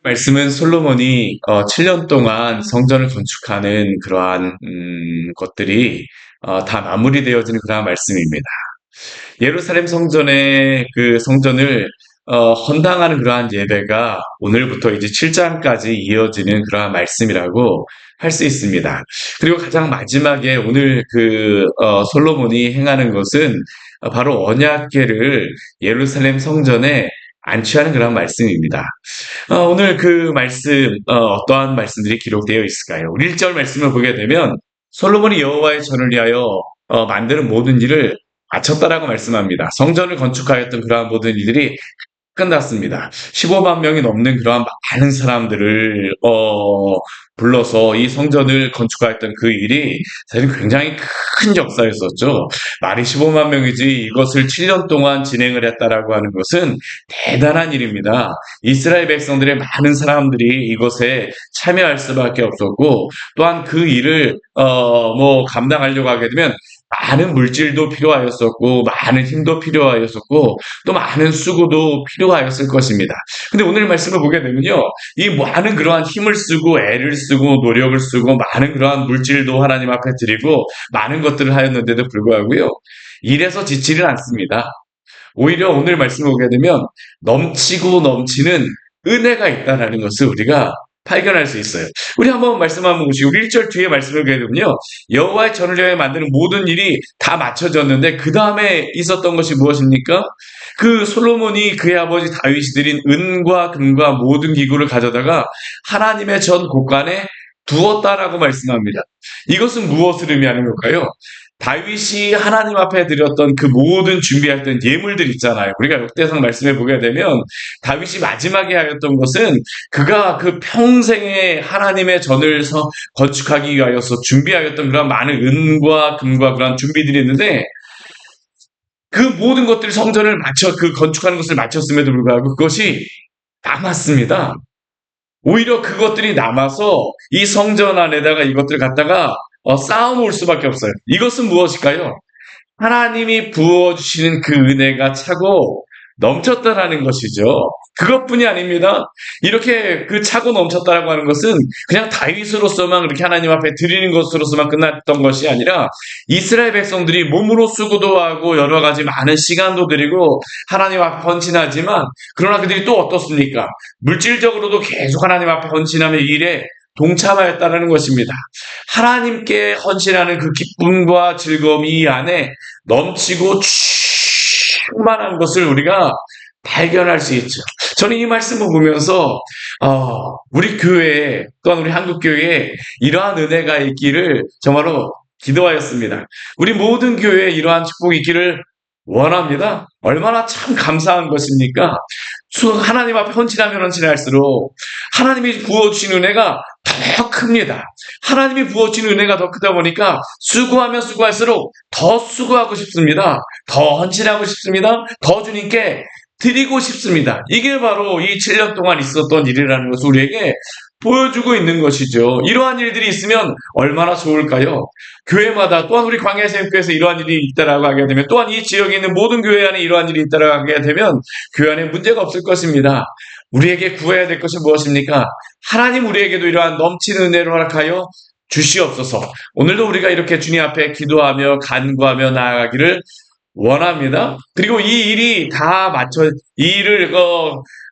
말씀은 솔로몬이 7년 동안 성전을 건축하는 그러한 것들이 다 마무리되어지는 그러한 말씀입니다. 예루살렘 성전의 그 성전을 헌당하는 그러한 예배가 오늘부터 이제 7장까지 이어지는 그러한 말씀이라고 할 수 있습니다. 그리고 가장 마지막에 오늘 솔로몬이 행하는 것은 바로 언약궤를 예루살렘 성전에 안치하는 그런 말씀입니다. 오늘 그 말씀, 어떠한 말씀들이 기록되어 있을까요? 우리 1절 말씀을 보게 되면 솔로몬이 여호와의 전을 위하여 만드는 모든 일을 마쳤다라고 말씀합니다. 성전을 건축하였던 그러한 모든 일들이 끝났습니다. 15만 명이 넘는 그러한 많은 사람들을 불러서 이 성전을 건축하였던 그 일이 사실 굉장히 큰 역사였었죠. 말이 15만 명이지 이것을 7년 동안 진행을 했다라고 하는 것은 대단한 일입니다. 이스라엘 백성들의 많은 사람들이 이것에 참여할 수밖에 없었고, 또한 그 일을 감당하려고 하게 되면 많은 물질도 필요하였었고, 많은 힘도 필요하였었고, 또 많은 수고도 필요하였을 것입니다. 근데 오늘 말씀을 보게 되면요, 이 많은 그러한 힘을 쓰고 애를 쓰고 노력을 쓰고 많은 그러한 물질도 하나님 앞에 드리고 많은 것들을 하였는데도 불구하고요, 일에서 지치를 않습니다. 오히려 오늘 말씀을 보게 되면 넘치고 넘치는 은혜가 있다라는 것을 우리가 발견할 수 있어요. 우리 한번 말씀 한번 보시고 우리 1절 뒤에 말씀을 보게 되면요, 여호와의 전을 위하여 만드는 모든 일이 다 마쳐졌는데 그 다음에 있었던 것이 무엇입니까? 그 솔로몬이 그의 아버지 다윗이 드린 은과 금과 모든 기구를 가져다가 하나님의 전 곳간에 두었다라고 말씀합니다. 이것은 무엇을 의미하는 걸까요? 다윗이 하나님 앞에 드렸던 그 모든 준비했던 예물들 있잖아요. 우리가 역대상 말씀에 보게 되면 다윗이 마지막에 하였던 것은 그가 그 평생에 하나님의 전을 건축하기 위하여서 준비하였던 그런 많은 은과 금과 그런 준비들이 있는데, 그 모든 것들이 성전을 그 건축하는 것을 마쳤음에도 불구하고 그것이 남았습니다. 오히려 그것들이 남아서 이 성전 안에다가 이것들을 갖다가 쌓아놓을 수밖에 없어요. 이것은 무엇일까요? 하나님이 부어주시는 그 은혜가 차고 넘쳤다라는 것이죠. 그것뿐이 아닙니다. 이렇게 그 차고 넘쳤다라고 하는 것은 그냥 다윗으로서만 그렇게 하나님 앞에 드리는 것으로서만 끝났던 것이 아니라 이스라엘 백성들이 몸으로 수고도 하고 여러 가지 많은 시간도 들이고 하나님 앞에 헌신하지만, 그러나 그들이 또 어떻습니까? 물질적으로도 계속 하나님 앞에 헌신하며 일에 동참하였다는 것입니다. 하나님께 헌신하는 그 기쁨과 즐거움이 이 안에 넘치고 충만한 것을 우리가 발견할 수 있죠. 저는 이 말씀을 보면서 우리 교회에, 또한 우리 한국교회에 이러한 은혜가 있기를 정말로 기도하였습니다. 우리 모든 교회에 이러한 축복이 있기를 원합니다. 얼마나 참 감사한 것입니까? 하나님 앞에 헌신하면 헌신할수록 하나님이 부어주신 은혜가 더 큽니다. 하나님이 부어주신 은혜가 더 크다 보니까 수고하면 수고할수록 더 수고하고 싶습니다. 더 헌신하고 싶습니다. 더 주님께 드리고 싶습니다. 이게 바로 이 7년 동안 있었던 일이라는 것을 우리에게 보여주고 있는 것이죠. 이러한 일들이 있으면 얼마나 좋을까요? 교회마다, 또한 우리 광야생교회에서 이러한 일이 있다라고 하게 되면, 또한 이 지역에 있는 모든 교회 안에 이러한 일이 있다라고 하게 되면 교회 안에 문제가 없을 것입니다. 우리에게 구해야 될 것이 무엇입니까? 하나님 우리에게도 이러한 넘치는 은혜를 허락하여 주시옵소서. 오늘도 우리가 이렇게 주님 앞에 기도하며 간구하며 나아가기를 원합니다. 그리고 이 일이 다 이 일을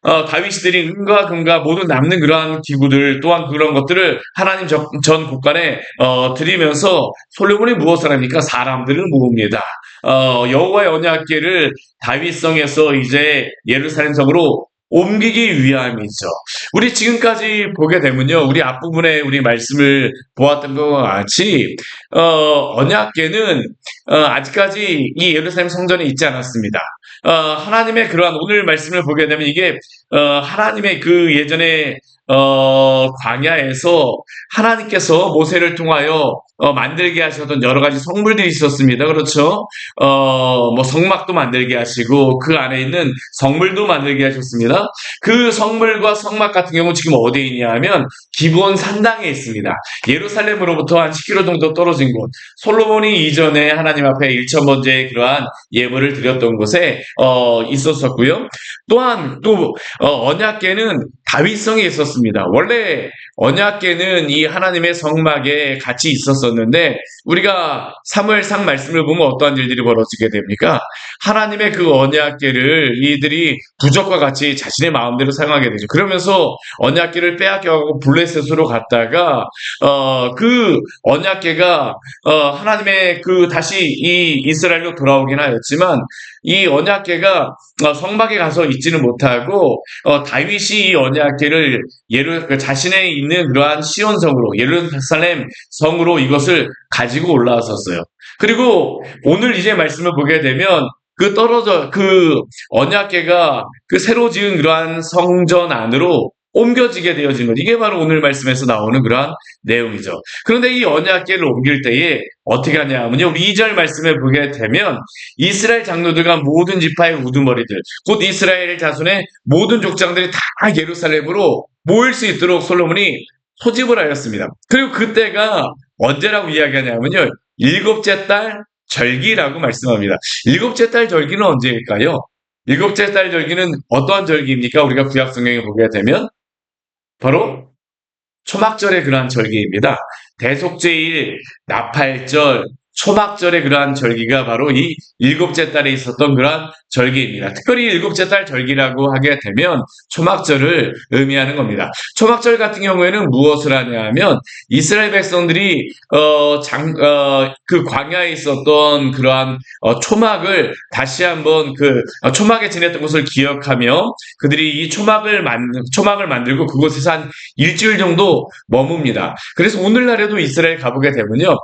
다윗이 드린 은과 금과 모든 남는 그러한 기구들, 또한 그런 것들을 하나님 전 곳간에 드리면서 솔로몬이 무엇을 합니까? 사람들을 모읍니다. 여호와의 언약궤를 다윗성에서 이제 예루살렘 성으로 옮기기 위함이죠. 우리 지금까지 보게 되면요, 우리 앞부분에 우리 말씀을 보았던 것과 같이 언약궤는 아직까지 이 예루살렘 성전에 있지 않았습니다. 하나님의 그러한 오늘 말씀을 보게 되면 이게 하나님의 그 예전에 광야에서 하나님께서 모세를 통하여 만들게 하셨던 여러 가지 성물들이 있었습니다. 그렇죠? 뭐 성막도 만들게 하시고 그 안에 있는 성물도 만들게 하셨습니다. 그 성물과 성막 같은 경우 지금 어디에 있냐 하면 기브온 산당에 있습니다. 예루살렘으로부터 한 10km 정도 떨어진 곳. 솔로몬이 이전에 하나님 앞에 1,000번째 그러한 예물을 드렸던 곳에 있었었고요. 또한 또 언약궤는 다윗성에 있었습니다. 원래 언약궤는 이 하나님의 성막에 같이 있었었는데 우리가 사무엘상 말씀을 보면 어떠한 일들이 벌어지게 됩니까? 하나님의 그 언약궤를 이들이 부적과 같이 자신의 마음대로 사용하게 되죠. 그러면서 언약궤를 빼앗겨가고 블레셋으로 갔다가 그 언약궤가 하나님의 그 다시 이 이스라엘로 돌아오긴 하였지만 이 언약궤가 성막에 가서 있지는 못하고 다윗이 이 언약궤를 그 자신의 있는 그러한 시온성으로 예루살렘 성으로 이것을 가지고 올라왔었어요. 그리고 오늘 이제 말씀을 보게 되면 그 언약궤가 그 새로 지은 그러한 성전 안으로 옮겨지게 되어진 것. 이게 바로 오늘 말씀에서 나오는 그러한 내용이죠. 그런데 이 언약궤를 옮길 때에 어떻게 하냐 하면요. 우리 2절 말씀에 보게 되면 이스라엘 장로들과 모든 지파의 우두머리들, 곧 이스라엘 자손의 모든 족장들이 다 예루살렘으로 모일 수 있도록 솔로몬이 소집을 하였습니다. 그리고 그때가 언제라고 이야기하냐면요. 일곱째 달 절기라고 말씀합니다. 일곱째 달 절기는 언제일까요? 일곱째 달 절기는 어떠한 절기입니까? 우리가 구약 성경에 보게 되면 바로 초막절의 그러한 절기입니다. 대속죄일, 나팔절, 초막절의 그러한 절기가 바로 이 일곱째 달에 있었던 그러한 절기입니다. 특별히 일곱째 달 절기라고 하게 되면 초막절을 의미하는 겁니다. 초막절 같은 경우에는 무엇을 하냐 하면 이스라엘 백성들이 그 광야에 있었던 그러한 초막을 다시 한번 그 초막에 지냈던 것을 기억하며 그들이 이 초막을 만들고 그곳에서 한 일주일 정도 머뭅니다. 그래서 오늘날에도 이스라엘 가보게 되면요.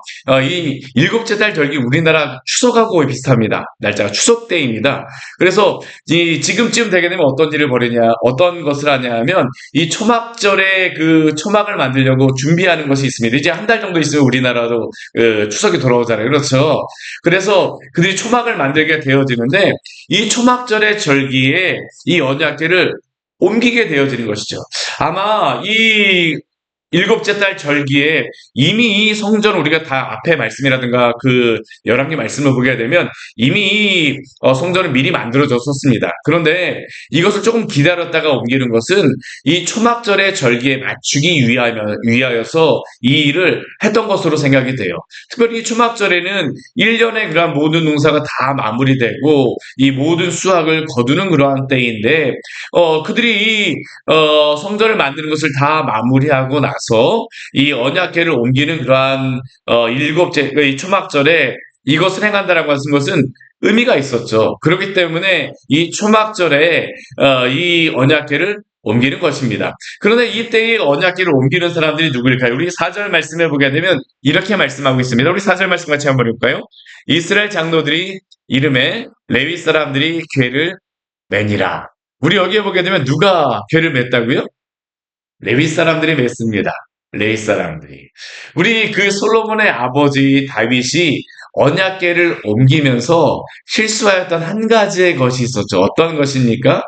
이 일곱째 달 절기 우리나라 추석하고 비슷합니다. 날짜가 추석때입니다. 그래서 지금쯤 되게 되면 어떤 것을 하냐 하면 이 초막절에 그 초막을 만들려고 준비하는 것이 있습니다. 이제 한 달 정도 있으면 우리나라도 추석이 돌아오잖아요. 그렇죠? 그래서 그들이 초막을 만들게 되어지는데 이 초막절의 절기에 이 언약궤를 옮기게 되어지는 것이죠. 아마 이 일곱째 달 절기에 이미 이 성전 우리가 다 앞에 말씀이라든가 그 열왕기 말씀을 보게 되면 이미 이 성전은 미리 만들어졌었습니다. 그런데 이것을 조금 기다렸다가 옮기는 것은 이 초막절의 절기에 맞추기 위하여서 이 일을 했던 것으로 생각이 돼요. 특별히 이 초막절에는 1년의 그러한 모든 농사가 다 마무리되고 이 모든 수확을 거두는 그러한 때인데 그들이 이 성전을 만드는 것을 다 마무리하고 나서 이 언약궤를 옮기는 그러한 일곱째 이 초막절에 이것을 행한다라고 하는 것은 의미가 있었죠. 그렇기 때문에 이 초막절에 이 언약궤를 옮기는 것입니다. 그런데 이때의 언약궤를 옮기는 사람들이 누구일까요? 우리 4절 말씀해 보게 되면 이렇게 말씀하고 있습니다. 우리 4절 말씀 같이 한번 볼까요? 이스라엘 장로들이 이름에 레위 사람들이 궤를 매니라. 우리 여기에 보게 되면 누가 궤를 맸다고요? 레위 사람들이 맺습니다. 레위 사람들이. 우리 그 솔로몬의 아버지 다윗이 언약궤를 옮기면서 실수하였던 한 가지의 것이 있었죠. 어떤 것입니까?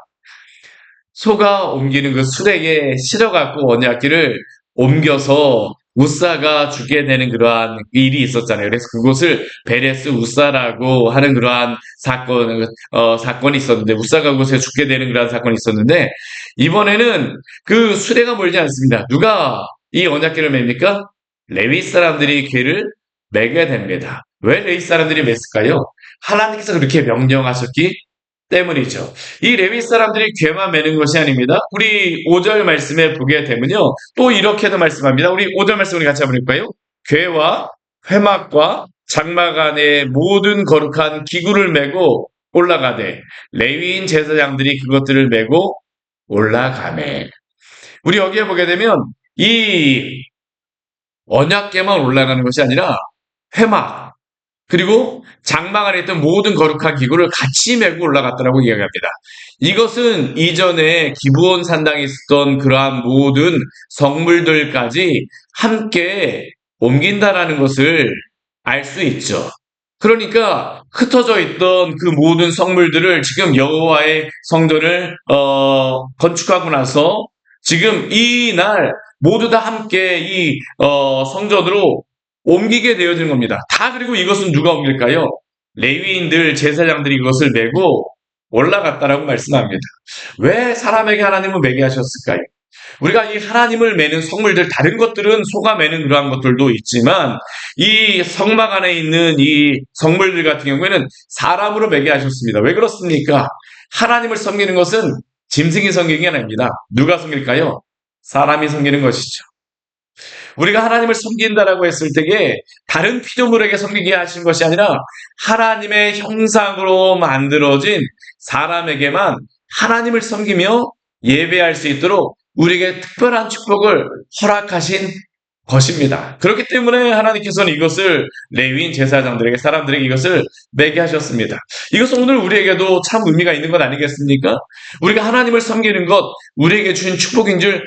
소가 옮기는 그 수레에 실어갖고 언약궤를 옮겨서 우사가 죽게 되는 그러한 일이 있었잖아요. 그래서 그곳을 베레스 우사라고 하는 그러한 사건이 있었는데, 우사가 그곳에 죽게 되는 그러한 사건이 있었는데, 이번에는 그 수레가 멀지 않습니다. 누가 이 언약궤를 맵니까? 레위 사람들이 궤를 매게 됩니다. 왜 레위 사람들이 맸을까요? 하나님께서 그렇게 명령하셨기 때문이죠. 이 레위 사람들이 궤만 매는 것이 아닙니다. 우리 5절 말씀에 보게 되면요. 또 이렇게도 말씀합니다. 우리 5절 말씀 우리 같이 한번 볼까요? 궤와 회막과 장막 안에 모든 거룩한 기구를 메고 올라가되 레위인 제사장들이 그것들을 메고 올라가매. 우리 여기에 보게 되면 이 언약궤만 올라가는 것이 아니라 회막 그리고 장막 안에 있던 모든 거룩한 기구를 같이 메고 올라갔다라고 이야기합니다. 이것은 이전에 기브온 산당에 있었던 그러한 모든 성물들까지 함께 옮긴다라는 것을 알 수 있죠. 그러니까 흩어져 있던 그 모든 성물들을 지금 여호와의 성전을 건축하고 나서 지금 이날 모두 다 함께 이 성전으로 옮기게 되어지는 겁니다. 다. 그리고 이것은 누가 옮길까요? 레위인들, 제사장들이 이것을 메고 올라갔다라고 말씀합니다. 왜 사람에게 하나님은 매게 하셨을까요? 우리가 이 하나님을 매는 성물들, 다른 것들은 소가 매는 그러한 것들도 있지만 이 성막 안에 있는 이 성물들 같은 경우에는 사람으로 매게 하셨습니다. 왜 그렇습니까? 하나님을 섬기는 것은 짐승이 섬기는 게 아닙니다. 누가 섬길까요? 사람이 섬기는 것이죠. 우리가 하나님을 섬긴다라고 했을 때에 다른 피조물에게 섬기게 하신 것이 아니라 하나님의 형상으로 만들어진 사람에게만 하나님을 섬기며 예배할 수 있도록 우리에게 특별한 축복을 허락하신 것입니다. 그렇기 때문에 하나님께서는 이것을 레위인 제사장들에게, 사람들에게 이것을 매게 하셨습니다. 이것은 오늘 우리에게도 참 의미가 있는 것 아니겠습니까? 우리가 하나님을 섬기는 것, 우리에게 주신 축복인 줄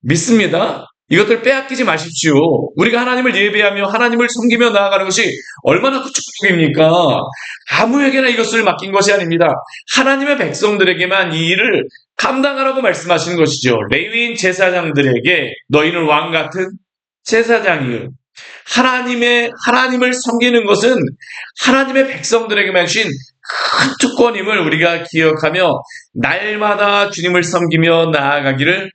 믿습니다. 이것들 빼앗기지 마십시오. 우리가 하나님을 예배하며 하나님을 섬기며 나아가는 것이 얼마나 큰 축복입니까? 아무에게나 이것을 맡긴 것이 아닙니다. 하나님의 백성들에게만 이 일을 감당하라고 말씀하시는 것이죠. 레위인 제사장들에게 너희는 왕 같은 제사장이요. 하나님을 섬기는 것은 하나님의 백성들에게만 주신 큰 특권임을 우리가 기억하며 날마다 주님을 섬기며 나아가기를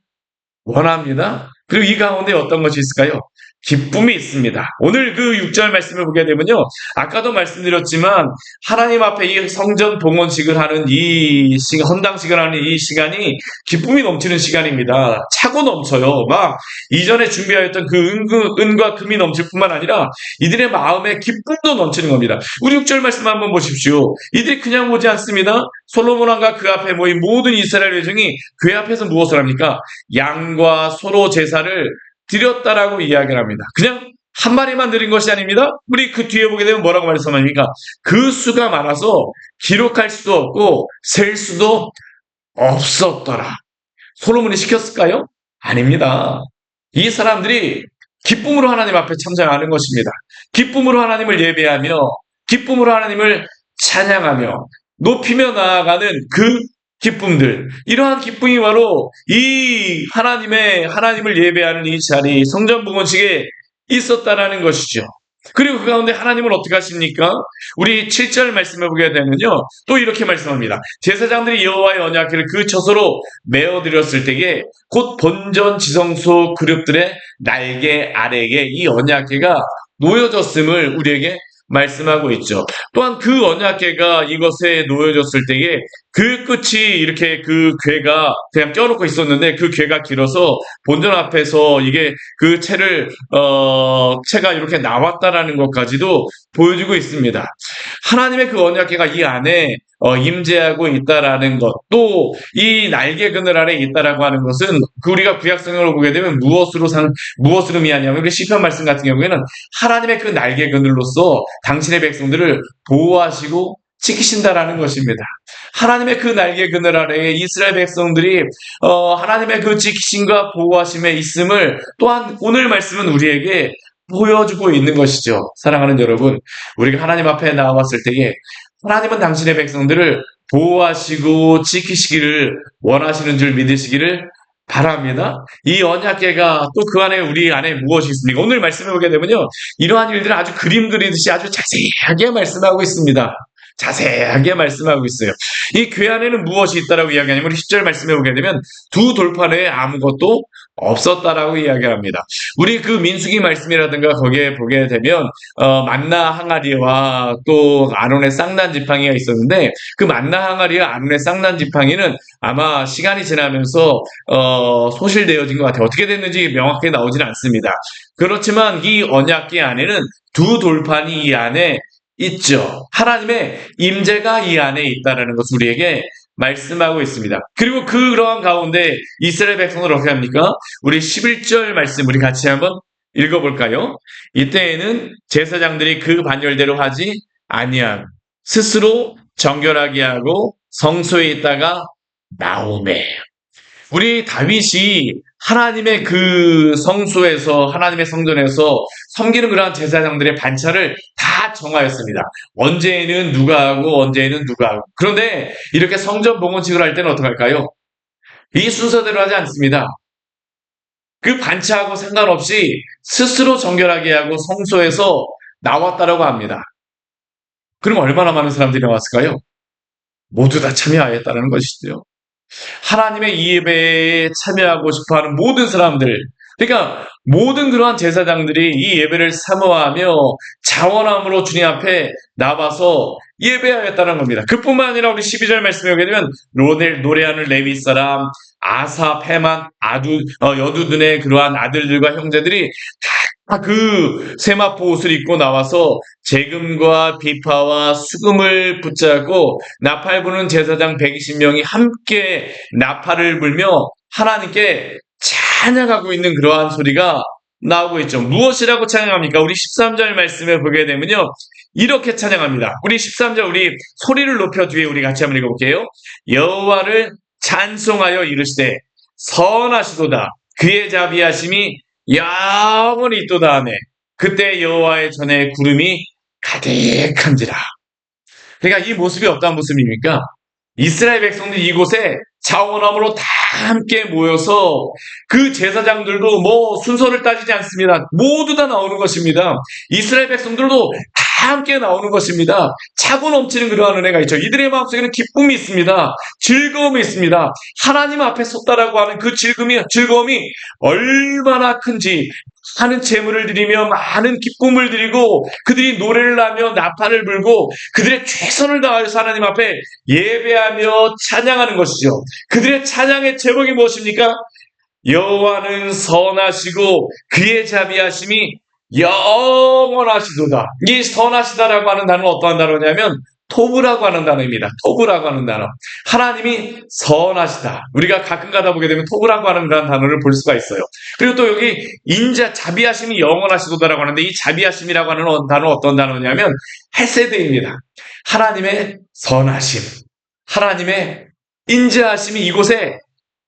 원합니다. 그리고 이 가운데 어떤 것이 있을까요? 기쁨이 있습니다. 오늘 그 6절 말씀을 보게 되면요. 아까도 말씀드렸지만 하나님 앞에 이 성전 봉헌식을 하는 이 시간, 헌당식을 하는 이 시간이 기쁨이 넘치는 시간입니다. 차고 넘쳐요. 막 이전에 준비하였던 그 은과 금이 넘칠 뿐만 아니라 이들의 마음에 기쁨도 넘치는 겁니다. 우리 6절 말씀 한번 보십시오. 이들이 그냥 오지 않습니다. 솔로몬 왕과 그 앞에 모인 모든 이스라엘 회중이 그 앞에서 무엇을 합니까? 양과 소로 제사를 드렸다라고 이야기를 합니다. 그냥 한 마리만 드린 것이 아닙니다. 우리 그 뒤에 보게 되면 뭐라고 말씀합니까? 그 수가 많아서 기록할 수도 없고 셀 수도 없었더라. 솔로몬이 시켰을까요? 아닙니다. 이 사람들이 기쁨으로 하나님 앞에 참전하는 것입니다. 기쁨으로 하나님을 예배하며 기쁨으로 하나님을 찬양하며 높이며 나아가는 그 기쁨들, 이러한 기쁨이 바로 이 하나님을 예배하는 이 자리, 성전 봉헌식에 있었다라는 것이죠. 그리고 그 가운데 하나님은 어떻게 하십니까? 우리 7절 말씀해 보게 되면요, 또 이렇게 말씀합니다. 제사장들이 여호와의 언약궤를 그 처소로 메어드렸을 때에 곧 본전 지성소 그룹들의 날개 아래에 이 언약궤가 놓여졌음을 우리에게 말씀하고 있죠. 또한 그 언약궤가 이것에 놓여졌을 때에 그 끝이 이렇게 그 궤가 그냥 껴놓고 있었는데 그 궤가 길어서 본전 앞에서 이게 그 채가 이렇게 나왔다라는 것까지도 보여주고 있습니다. 하나님의 그 언약궤가 이 안에 임재하고 있다라는 것, 또 이 날개 그늘 아래 있다라고 하는 것은 그 우리가 구약성경을 보게 되면 무엇으로 의미하냐면 우리 시편 말씀 같은 경우에는 하나님의 그 날개 그늘로서 당신의 백성들을 보호하시고 지키신다라는 것입니다. 하나님의 그 날개 그늘 아래에 이스라엘 백성들이 하나님의 그 지키심과 보호하심에 있음을 또한 오늘 말씀은 우리에게 보여주고 있는 것이죠. 사랑하는 여러분, 우리가 하나님 앞에 나왔을 때에 하나님은 당신의 백성들을 보호하시고 지키시기를 원하시는 줄 믿으시기를 바랍니다. 이 언약궤가 또 그 안에 우리 안에 무엇이 있습니까? 오늘 말씀해 보게 되면요, 이러한 일들을 아주 그림 그리듯이 아주 자세하게 말씀하고 있습니다. 자세하게 말씀하고 있어요. 이 궤 안에는 무엇이 있다라고 이야기하냐면 우리 10절 말씀해 보게 되면 두 돌판에 아무것도 없었다라고 이야기합니다. 우리 그 민수기 말씀이라든가 거기에 보게 되면 만나 항아리와 또 아론의 쌍난 지팡이가 있었는데 그 만나 항아리와 아론의 쌍난 지팡이는 아마 시간이 지나면서 소실되어진 것 같아요. 어떻게 됐는지 명확하게 나오지는 않습니다. 그렇지만 이 언약궤 안에는 두 돌판이 이 안에 있죠. 하나님의 임재가 이 안에 있다라는 것을 우리에게 말씀하고 있습니다. 그리고 그러한 가운데 이스라엘 백성을 어떻게 합니까? 우리 11절 말씀 우리 같이 한번 읽어볼까요? 이때에는 제사장들이 그 반열대로 하지 아니함 스스로 정결하게 하고 성소에 있다가 나오매. 우리 다윗이 하나님의 그 성소에서, 하나님의 성전에서 섬기는 그러한 제사장들의 반차를 다 정하였습니다. 언제에는 누가 하고 언제에는 누가 하고. 그런데 이렇게 성전 봉헌식을 할 때는 어떡할까요? 이 순서대로 하지 않습니다. 그 반차하고 상관없이 스스로 정결하게 하고 성소에서 나왔다라고 합니다. 그럼 얼마나 많은 사람들이 나왔을까요? 모두 다 참여하였다는 것이죠. 하나님의 이 예배에 참여하고 싶어하는 모든 사람들, 그러니까 모든 그러한 제사장들이 이 예배를 사모하며 자원함으로 주님 앞에 나와서 예배하였다는 겁니다. 그뿐만 아니라 우리 12절 말씀에 보게 되면 노래하는 레위 사람, 아삽, 헤만, 여두둔의 그러한 아들들과 형제들이 다 그 세마포 옷을 입고 나와서 재금과 비파와 수금을 붙잡고 나팔 부는 제사장 120명이 함께 나팔을 불며 하나님께 찬양하고 있는 그러한 소리가 나오고 있죠. 무엇이라고 찬양합니까? 우리 13절 말씀을 보게 되면요. 이렇게 찬양합니다. 우리 13절 우리 소리를 높여 뒤에 우리 같이 한번 읽어볼게요. 여호와를 찬송하여 이르시되 선하시도다. 그의 자비하심이 영원히 있도다 하네. 그때 여호와의 전에 구름이 가득한지라. 그러니까 이 모습이 어떤 모습입니까? 이스라엘 백성들이 이곳에 자원함으로 다 함께 모여서 그 제사장들도 뭐 순서를 따지지 않습니다. 모두 다 나오는 것입니다. 이스라엘 백성들도 다 함께 나오는 것입니다. 차고 넘치는 그러한 은혜가 있죠. 이들의 마음속에는 기쁨이 있습니다. 즐거움이 있습니다. 하나님 앞에 섰다라고 하는 그 즐거움이 얼마나 큰지 많은 재물을 드리며 많은 기쁨을 드리고 그들이 노래를 하며 나팔을 불고 그들의 최선을 다하여서 하나님 앞에 예배하며 찬양하는 것이죠. 그들의 찬양의 제목이 무엇입니까? 여호와는 선하시고 그의 자비하심이 영원하시도다. 이 선하시다라고 하는 단어는 어떠한 단어냐면 토브라고 하는 단어입니다. 토브라고 하는 단어. 하나님이 선하시다. 우리가 가끔 가다 보게 되면 토브라고 하는 그런 단어를 볼 수가 있어요. 그리고 또 여기 자비하심이 영원하시도다라고 하는데 이 자비하심이라고 하는 단어는 어떤 단어냐면 헤세드입니다. 하나님의 선하심. 하나님의 인자하심이 이곳에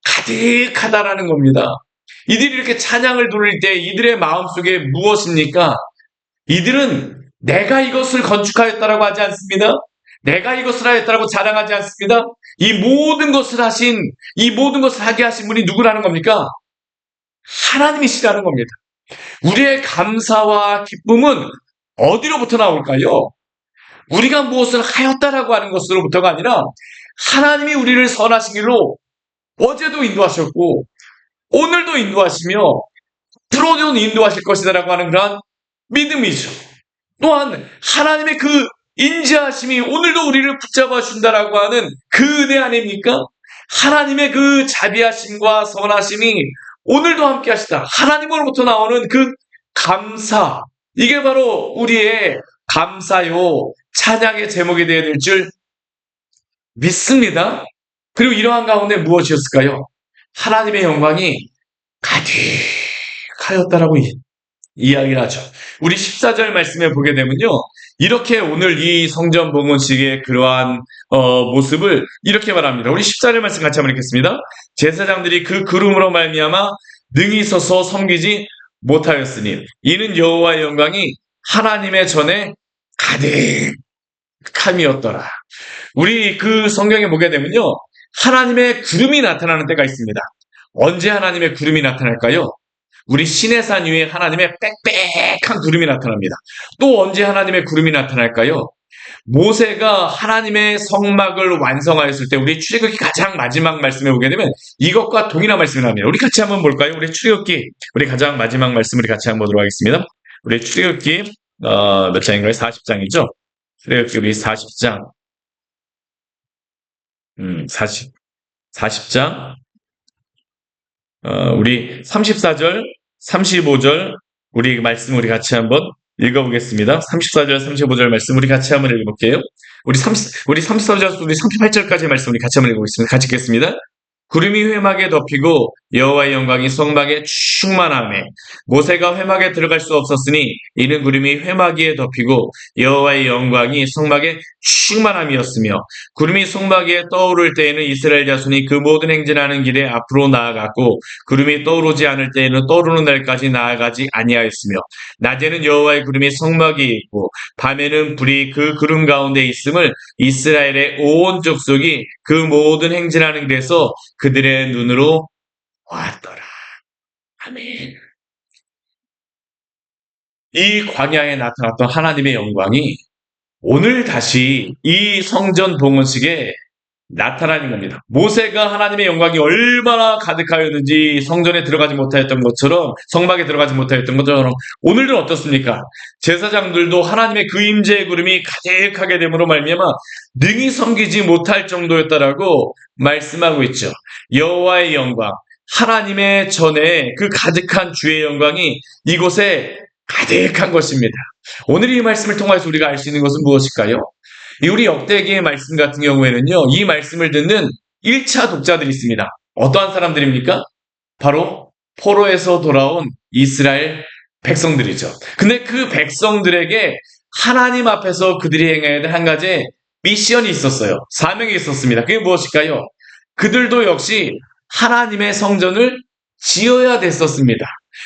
가득하다라는 겁니다. 이들이 이렇게 찬양을 돌릴 때 이들의 마음속에 무엇입니까? 이들은 내가 이것을 건축하였다라고 하지 않습니다. 내가 이것을 하였다라고 자랑하지 않습니다. 이 모든 것을 하게 하신 분이 누구라는 겁니까? 하나님이시라는 겁니다. 우리의 감사와 기쁨은 어디로부터 나올까요? 우리가 무엇을 하였다라고 하는 것으로부터가 아니라 하나님이 우리를 선하신 길로 어제도 인도하셨고 오늘도 인도하시며 앞으로도 인도하실 것이다라고 하는 그런 믿음이죠. 또한 하나님의 그 인자하심이 오늘도 우리를 붙잡아 준다라고 하는 그 은혜 아닙니까? 하나님의 그 자비하심과 선하심이 오늘도 함께 하시다. 하나님으로부터 나오는 그 감사. 이게 바로 우리의 감사요 찬양의 제목이 되어야 될 줄 믿습니다. 그리고 이러한 가운데 무엇이었을까요? 하나님의 영광이 가득하였다라고 이야기를 하죠. 우리 14절 말씀에 보게 되면요. 이렇게 오늘 이 성전 봉헌식의 그러한 모습을 이렇게 말합니다. 우리 14절 말씀 같이 한번 읽겠습니다. 제사장들이 그 구름으로 말미암아 능히 서서 섬기지 못하였으니 이는 여호와의 영광이 하나님의 전에 가득함이었더라. 우리 그 성경에 보게 되면요. 하나님의 구름이 나타나는 때가 있습니다. 언제 하나님의 구름이 나타날까요? 우리 시내산 위에 하나님의 빽빽한 구름이 나타납니다. 또 언제 하나님의 구름이 나타날까요? 모세가 하나님의 성막을 완성하였을 때 우리 출애굽기 가장 마지막 말씀에 보게 되면 이것과 동일한 말씀이 나옵니다. 우리 같이 한번 볼까요? 우리 출애굽기 우리 가장 마지막 말씀 우리 같이 한번 보도록 하겠습니다. 우리 출애굽기 몇 장인가요? 40장이죠? 출애굽기 우리 40장 40장 우리 34절, 35절 우리 말씀 우리 같이 한번 읽어보겠습니다. 34절, 35절 말씀 우리 같이 한번 읽어볼게요. 우리 34절, 우리 38절까지 말씀 우리 같이 한번 읽어보겠습니다. 같이 읽겠습니다. 구름이 회막에 덮이고 여호와의 영광이 성막에 충만하매 모세가 회막에 들어갈 수 없었으니 이는 구름이 회막 위에 덮이고 여호와의 영광이 성막에 충만함이었으며 구름이 성막 위에 떠오를 때에는 이스라엘 자손이 그 모든 행진하는 길에 앞으로 나아갔고 구름이 떠오르지 않을 때에는 떠오르는 날까지 나아가지 아니하였으며 낮에는 여호와의 구름이 성막 위에 있고 밤에는 불이 그 구름 가운데 있음을 이스라엘의 온 족속이 그 모든 행진하는 길에서 그들의 눈으로 보았더라. 아멘. 이 광야에 나타났던 하나님의 영광이 오늘 다시 이 성전 봉헌식에 나타나는 겁니다. 모세가 하나님의 영광이 얼마나 가득하였는지 성전에 들어가지 못하였던 것처럼, 성막에 들어가지 못하였던 것처럼 오늘은 어떻습니까? 제사장들도 하나님의 그 임재의 구름이 가득하게 됨으로 말미암아 능히 섬기지 못할 정도였다라고 말씀하고 있죠. 여호와의 영광, 하나님의 전에 그 가득한 주의 영광이 이곳에 가득한 것입니다. 오늘 이 말씀을 통해서 우리가 알 수 있는 것은 무엇일까요? 이 우리 역대기의 말씀 같은 경우에는요, 이 말씀을 듣는 1차 독자들이 있습니다. 어떠한 사람들입니까? 바로 포로에서 돌아온 이스라엘 백성들이죠. 근데 그 백성들에게 하나님 앞에서 그들이 행해야 될 한 가지 미션이 있었어요. 사명이 있었습니다. 그게 무엇일까요? 그들도 역시 하나님의 성전을 지어야 됐었습니다.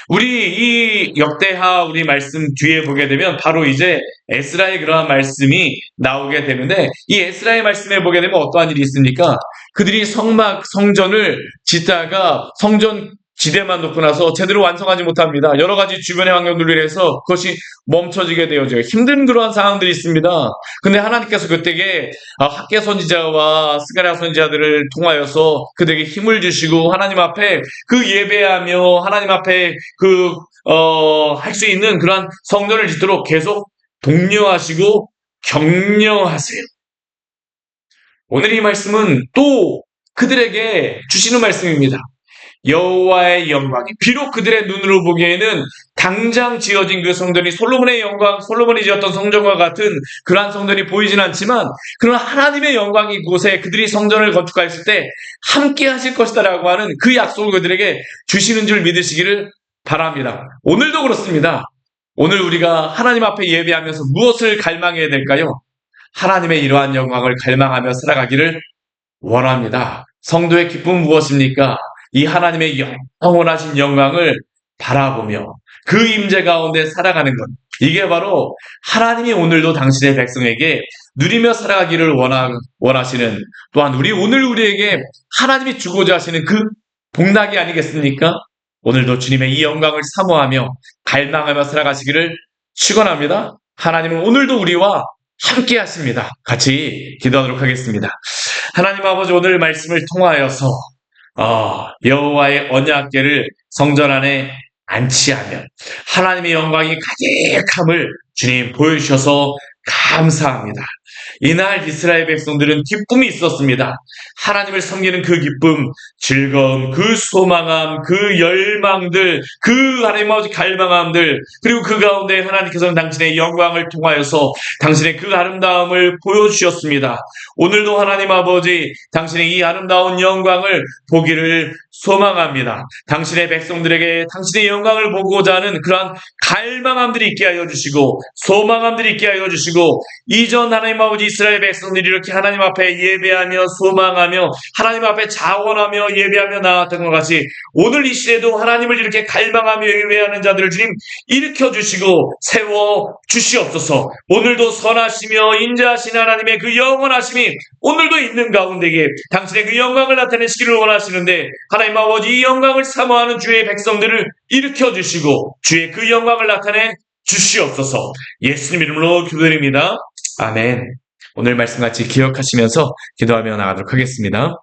우리 이 역대하 우리 말씀 뒤에 보게 되면 바로 이제 에스라의 그러한 말씀이 나오게 되는데, 이 에스라의 말씀에 보게 되면 어떠한 일이 있습니까? 그들이 성전을 짓다가 성전 지대만 놓고 나서 제대로 완성하지 못합니다. 여러 가지 주변의 환경들로 인해서 그것이 멈춰지게 되어져요. 힘든 그러한 상황들이 있습니다. 근데 하나님께서 그때에 학개 선지자와 스가랴 선지자들을 통하여서 그들에게 힘을 주시고 하나님 앞에 그 예배하며 하나님 앞에 할 수 있는 그러한 성전을 짓도록 계속 독려하시고 격려하세요. 오늘 이 말씀은 또 그들에게 주시는 말씀입니다. 여호와의 영광이 비록 그들의 눈으로 보기에는 당장 지어진 그 성전이 솔로몬의 영광, 솔로몬이 지었던 성전과 같은 그러한 성전이 보이진 않지만, 그러나 하나님의 영광이 그곳에 그들이 성전을 건축하였을 때 함께 하실 것이다라고 하는 그 약속을 그들에게 주시는 줄 믿으시기를 바랍니다. 오늘도 그렇습니다. 오늘 우리가 하나님 앞에 예배하면서 무엇을 갈망해야 될까요? 하나님의 이러한 영광을 갈망하며 살아가기를 원합니다. 성도의 기쁨은 무엇입니까? 이 하나님의 영원하신 영광을 바라보며 그 임재 가운데 살아가는 것. 이게 바로 하나님이 오늘도 당신의 백성에게 누리며 살아가기를 원하시는, 또한 오늘 우리에게 하나님이 주고자 하시는 그 복락이 아니겠습니까? 오늘도 주님의 이 영광을 사모하며 갈망하며 살아가시기를 축원합니다. 하나님은 오늘도 우리와 함께 하십니다. 같이 기도하도록 하겠습니다. 하나님 아버지, 오늘 말씀을 통하여서 여호와의 언약궤를 성전 안에 안치하며 하나님의 영광이 가득함을 주님 보여주셔서 감사합니다. 이날 이스라엘 백성들은 기쁨이 있었습니다. 하나님을 섬기는 그 기쁨, 즐거움, 그 소망함, 그 열망들, 그 하나님 아버지 갈망함들, 그리고 그 가운데 하나님께서는 당신의 영광을 통하여서 당신의 그 아름다움을 보여주셨습니다. 오늘도 하나님 아버지, 당신의 이 아름다운 영광을 보기를 소망합니다. 당신의 백성들에게 당신의 영광을 보고자 하는 그러한 갈망함들이 있게 하여 주시고 소망함들이 있게 하여 주시고, 이전 하나님 아버지 이스라엘 백성들이 이렇게 하나님 앞에 예배하며 소망하며 하나님 앞에 자원하며 예배하며 나왔던 것 같이 오늘 이 시대도 하나님을 이렇게 갈망하며 예배하는 자들을 주님 일으켜 주시고 세워 주시옵소서. 오늘도 선하시며 인자하신 하나님의 그 영원하심이 오늘도 있는 가운데에 당신의 그 영광을 나타내시기를 원하시는데, 하나님 아버지 이 영광을 사모하는 주의 백성들을 일으켜 주시고 주의 그 영광을 나타내 주시옵소서. 예수님 이름으로 기도드립니다. 아멘. 오늘 말씀같이 기억하시면서 기도하며 나가도록 하겠습니다.